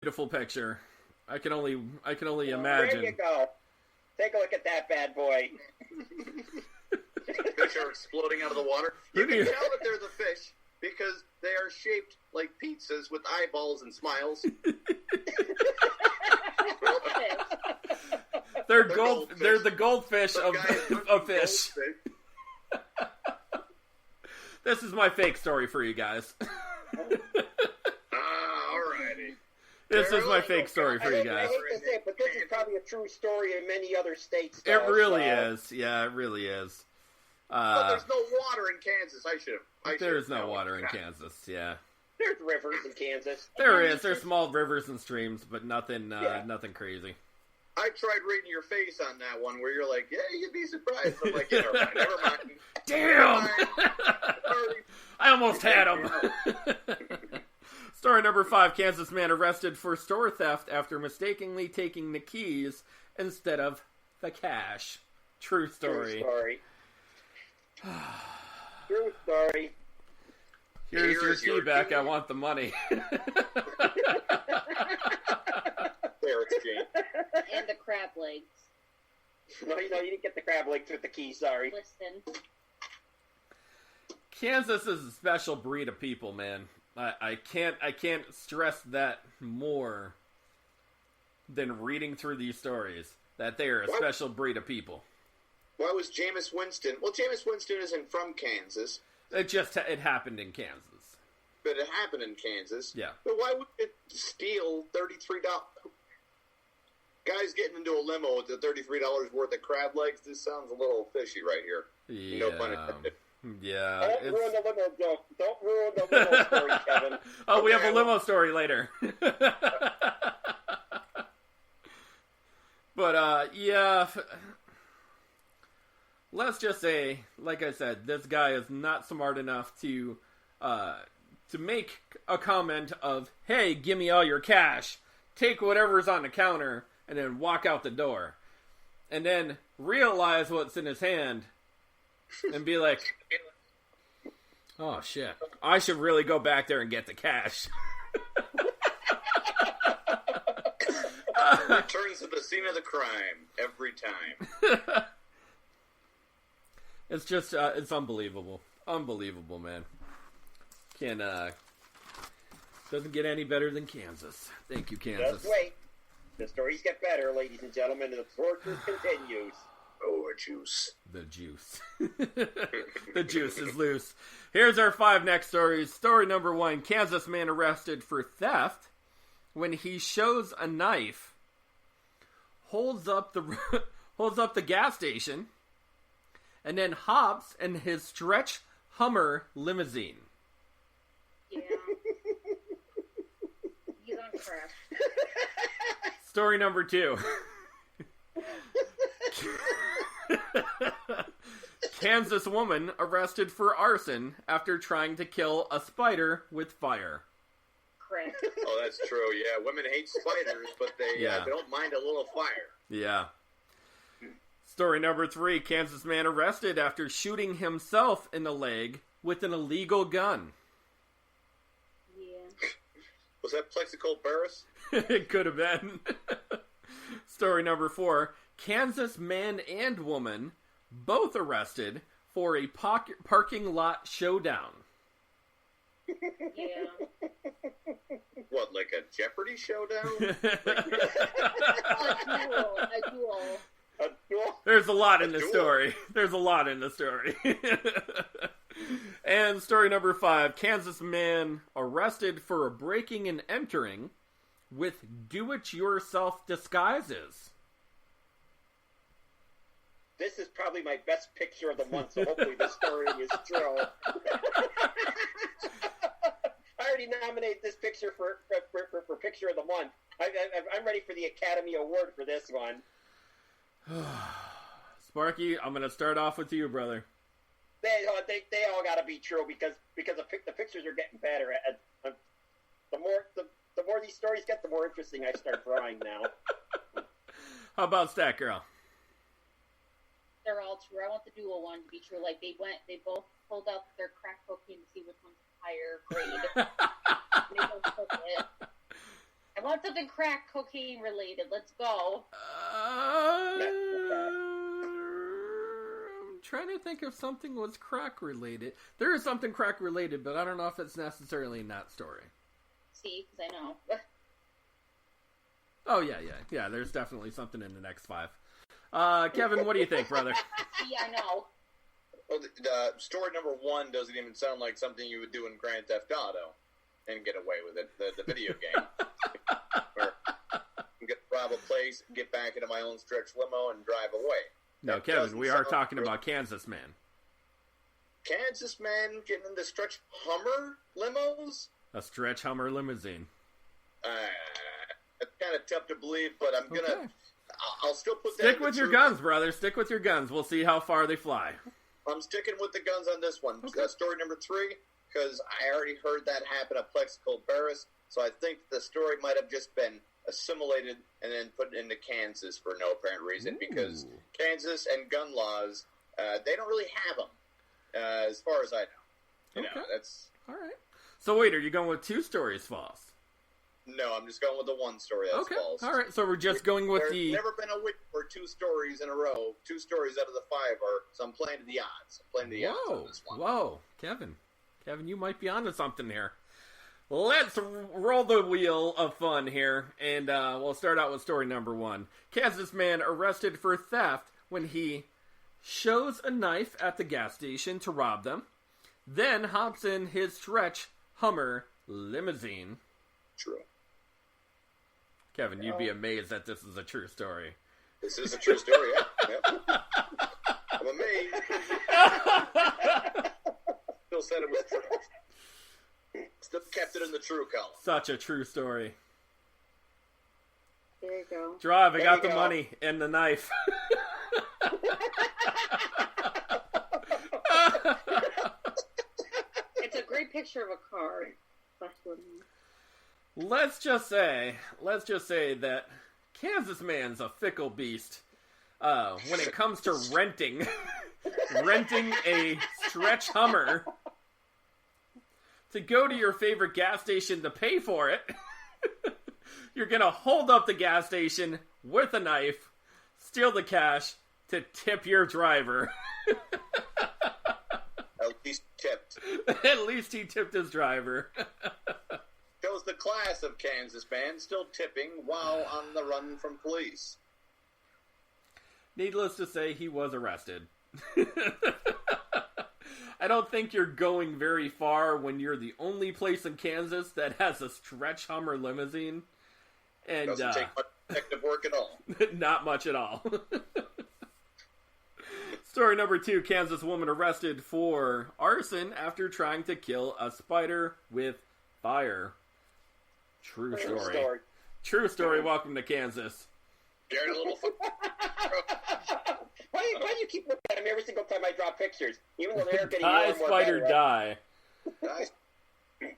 beautiful picture. I can only imagine. There you go. Take a look at that bad boy. Fish are exploding out of the water. You can tell that they're the fish because they are shaped like pizzas with eyeballs and smiles. They're goldfish. They're the goldfish of fish. This is my fake story for you guys. Alrighty. This is my fake story for you guys. I hate to say it, but this is probably a true story in many other states. It really is. Yeah, it really is. But there's no water in Kansas. There's no water in Kansas. Yeah. There's rivers in Kansas. There is. There's small rivers and streams, but nothing crazy. I tried reading your face on that one where you're like, yeah, you'd be surprised. I'm like, yeah, never mind. Damn! I almost had him. Story number 5, Kansas man arrested for store theft after mistakenly taking the keys instead of the cash. True story. True story. Here's your key back. I want the money. Fair exchange. And the crab legs. No, you didn't get the crab legs with the key, sorry. Listen. Kansas is a special breed of people, man. I can't stress that more than reading through these stories, that they are a special breed of people. Why was Jameis Winston... Well, Jameis Winston isn't from Kansas. It happened in Kansas. But it happened in Kansas. Yeah. But why would it steal $33? Guys getting into a limo with the $33 worth of crab legs, this sounds a little fishy right here. Yeah. No pun intended. Yeah. Don't ruin the limo joke. Don't ruin the limo story, Kevin. Oh, we have a limo story later. But, yeah... Let's just say, like I said, this guy is not smart enough to make a comment of, hey, give me all your cash, take whatever's on the counter, and then walk out the door. And then realize what's in his hand and be like, oh, shit, I should really go back there and get the cash. Returns to the scene of the crime every time. It's just, it's unbelievable. Unbelievable, man. Doesn't get any better than Kansas. Thank you, Kansas. Just wait. The stories get better, ladies and gentlemen, and the torture continues. Oh, a juice. The juice. The juice is loose. Here's our 5 next stories. Story number 1, Kansas man arrested for theft when he shows a knife, holds up the gas station, and then hops in his stretch Hummer limousine. Yeah. He's on crack. Story number 2. Kansas woman arrested for arson after trying to kill a spider with fire. Crack. Oh, that's true. Yeah, women hate spiders, but they don't mind a little fire. Yeah. Story number 3, Kansas man arrested after shooting himself in the leg with an illegal gun. Yeah. Was that Plexico Barris? It could have been. Story number 4, Kansas man and woman both arrested for a parking lot showdown. Yeah. What, like a Jeopardy showdown? A duel. There's a lot in the story. And story number 5, Kansas man arrested for a breaking and entering with do-it-yourself disguises. This is probably my best picture of the month, so hopefully this story is true. I already nominated this picture for picture of the month. I'm ready for the Academy Award for this one. Sparky, I'm going to start off with you, brother. They all got to be true because the pictures are getting better. The more these stories get, the more interesting I start drawing now. How about Stat Girl? They're all true. I want the dual one to be true. Like they both pulled out their crack cocaine to see which one's higher grade. They both took it. I want something crack cocaine related. Let's go. I'm trying to think if something was crack related. There is something crack related, but I don't know if it's necessarily in that story. See, because I know. Oh, yeah. There's definitely something in the next 5. Kevin, what do you think, brother? See, I know. Well, the story number 1 doesn't even sound like something you would do in Grand Theft Auto and get away with it. The video game. Where you get rob a place, get back into my own stretch limo, and drive away. No, That Kevin, doesn't we are sound talking good. about Kansas Man. Kansas Man getting into stretch Hummer limos? A stretch Hummer limousine. It's kind of tough to believe, but I'm gonna. Okay. I'll still put that. Stick in the with your truth. guns, brother. Stick with your guns. We'll see how far they fly. I'm sticking with the guns on this one. Okay. Story number 3, because I already heard that happen at Plexico Barris, so I think the story might have just been assimilated and then put into Kansas for no apparent reason, because Kansas and gun laws, they don't really have them, as far as I know. You know, that's... All right. So wait, are you going with 2 stories false? No, I'm just going with the 1 story that's false. All right. So we're just going with There's never been a week where 2 stories in a row, 2 stories out of the 5 are, so I'm playing to the odds. I'm playing to the odds on this one. Whoa, Kevin, you might be onto something here. Let's roll the wheel of fun here, and we'll start out with story number 1. Kansas man arrested for theft when he shows a knife at the gas station to rob them, then hops in his stretch Hummer limousine. True. Kevin, you'd be amazed that this is a true story. This is a true story, yeah. Yep. I'm amazed. Still said it was true. Still kept it in the true column. Such a true story. There you go. Drive, I There got you the go. money and the knife. It's a great picture of a car. Let's just say that Kansas man's a fickle beast when it comes to renting a stretch Hummer to go to your favorite gas station to pay for it. You're gonna hold up the gas station with a knife, steal the cash to tip your driver. At least tipped. At least he tipped his driver. Shows the class of Kansas man still tipping while on the run from police. Needless to say, he was arrested. I don't think you're going very far when you're the only place in Kansas that has a stretch Hummer limousine. And Doesn't take much detective work at all. not much at all. Story number 2, Kansas woman arrested for arson after trying to kill a spider with fire. True story. True story. Welcome to Kansas. Scared a little. Why do you keep looking at him every single time I draw pictures? Even though they're getting Die, more and more spider, better, right? die. Nice.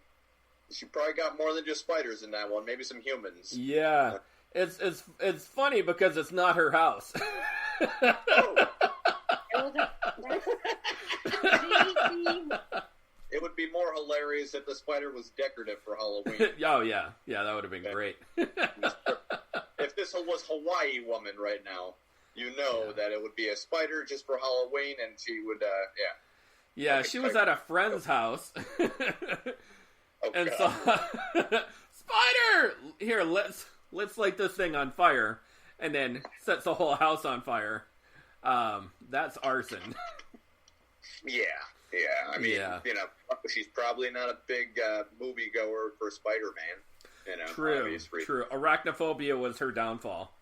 She probably got more than just spiders in that one. Maybe some humans. Yeah. It's funny because it's not her house. It would be more hilarious if the spider was decorative for Halloween. Oh, yeah. Yeah, that would have been great. If this was Hawaii woman right now, you know that it would be a spider just for Halloween, and she would, Yeah, she was at a friend's house. Oh, and God. saw spider. Here, let's light this thing on fire, and then sets the whole house on fire. That's arson. Yeah. I mean, you know, she's probably not a big moviegoer for Spider-Man. You know, True. obvious reasons. True. Arachnophobia was her downfall.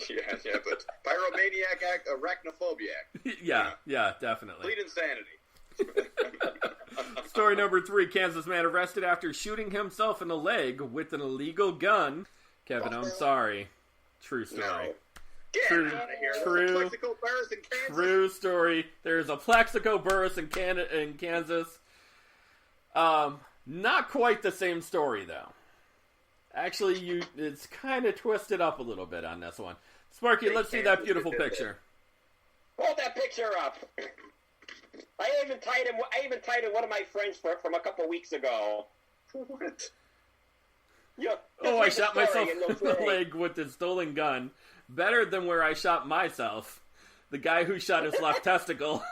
yeah, but pyromaniac, arachnophobiac. Yeah, definitely. Complete insanity. Story number 3, Kansas man arrested after shooting himself in the leg with an illegal gun. Kevin, I'm sorry. True story. No. Get True. out of here. True. There's a Plexico Bears in Kansas. True story. There's a Plexico burst in Kansas. Not quite the same story, though. Actually, it's kind of twisted up a little bit on this one. Sparky, let's see that beautiful picture. Hold that picture up. I even tied in one of my friends from a couple weeks ago. What? Yeah, Oh, I just read shot the story myself and in they'll the say, leg with the stolen gun. Better than where I shot myself. The guy who shot his left testicle.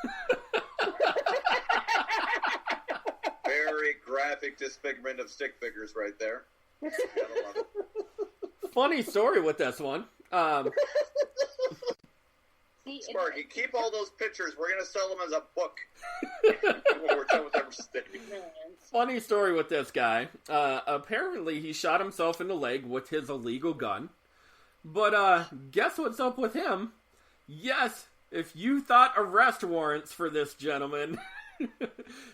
Very graphic disfigurement of stick figures right there. Gotta love it. Funny story with this one. See, Sparky, keep all those pictures. We're gonna sell them as a book when we're done with everything. Funny story with this guy. Apparently, he shot himself in the leg with his illegal gun. But guess what's up with him? Yes, if you thought arrest warrants for this gentleman,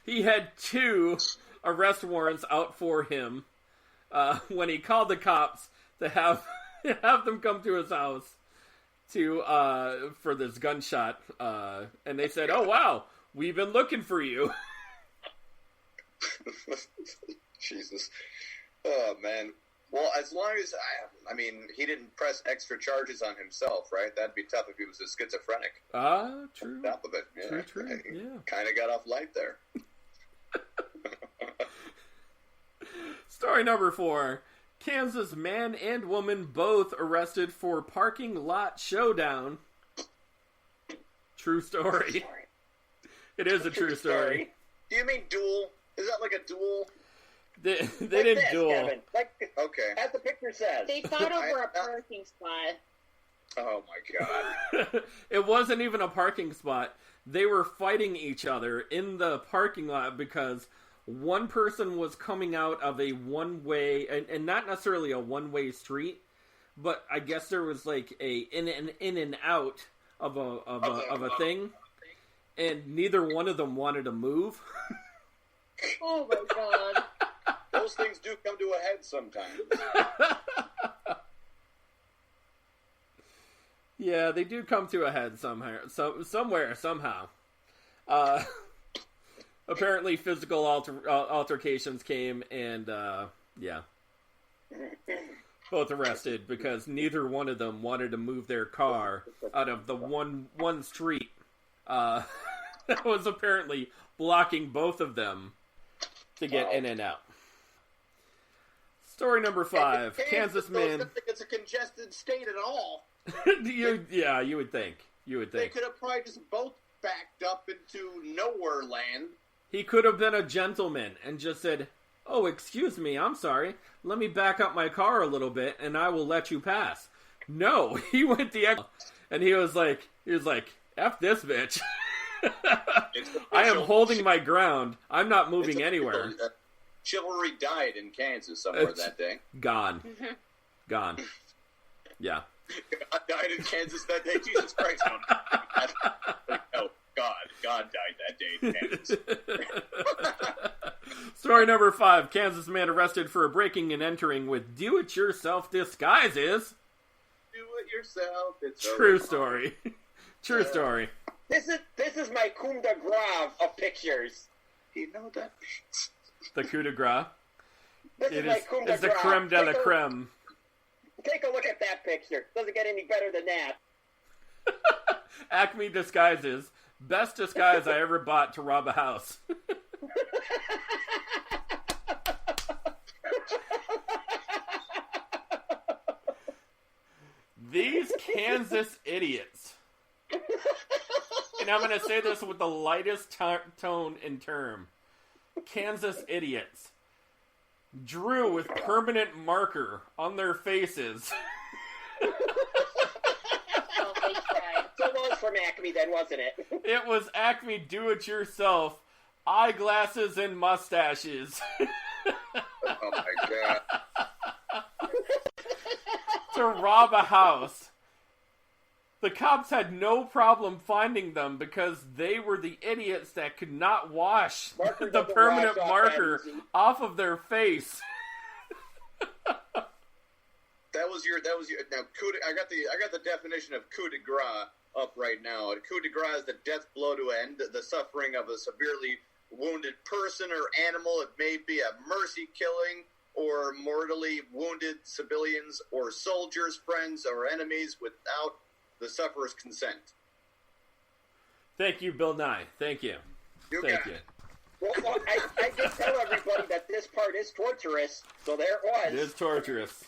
he had 2 arrest warrants out for him when he called the cops to have them come to his house to for this gunshot. And they said, "Oh wow, we've been looking for you." Jesus. Oh, man. Well, as long as, I mean, he didn't press extra charges on himself, right? That'd be tough if he was a schizophrenic. True. On top of it. Yeah. True. Yeah. Kind of got off light there. Story number 4. Kansas man and woman both arrested for parking lot showdown. True story. It is a true story. Do you mean duel? Is that like a duel? They like didn't this, duel. Kevin. Like, Okay. as the picture says. They fought over a parking spot. Oh, my God. It wasn't even a parking spot. They were fighting each other in the parking lot because one person was coming out of a one-way, and not necessarily a one-way street, but I guess there was like a in and out of a thing, and neither one of them wanted to move. Oh my god. Those things do come to a head sometimes. Yeah, they do come to a head somewhere. Apparently, physical altercations came, and yeah, both arrested because neither one of them wanted to move their car out of the one street that was apparently blocking both of them to get in and out. Story number 5. Kansas man. I don't think it's a congested state at all. You would think. They could have probably just both backed up into nowhere land. He could have been a gentleman and just said, "Oh, excuse me, I'm sorry. Let me back up my car a little bit and I will let you pass." No, he went the extra, and he was like, "F this bitch." I am holding my ground. I'm not moving anywhere. Chivalry died in Kansas somewhere that day. Gone. Yeah. God died in Kansas that day. Jesus Christ. No, God died that day in Kansas. Story number 5. Kansas man arrested for breaking and entering with do-it-yourself disguises. Do it yourself. It's True story. True story. This is my coup de grace of pictures. You know that means. The coup de grace. It's the creme de la creme. Take a look at that picture. Doesn't get any better than that. Acme disguises. Best disguise I ever bought to rob a house. These Kansas idiots. And I'm going to say this with the lightest tone and term. Kansas idiots drew with permanent marker on their faces. Oh, they tried. So it was from Acme then, wasn't it? It was Acme do-it-yourself eyeglasses and mustaches. Oh my God. To rob a house. The cops had no problem finding them because they were the idiots that could not wash Marker the doesn't permanent wash off marker that easy. off of their face. That was your now I got the definition of coup de grace up right now. A coup de grace is the death blow to end the suffering of a severely wounded person or animal. It may be a mercy killing or mortally wounded civilians or soldiers, friends, or enemies without the sufferer's consent. Thank you, Bill Nye. Thank you. You Thank got you. it. Well, I did tell everybody that this part is torturous, so there it was. It is torturous.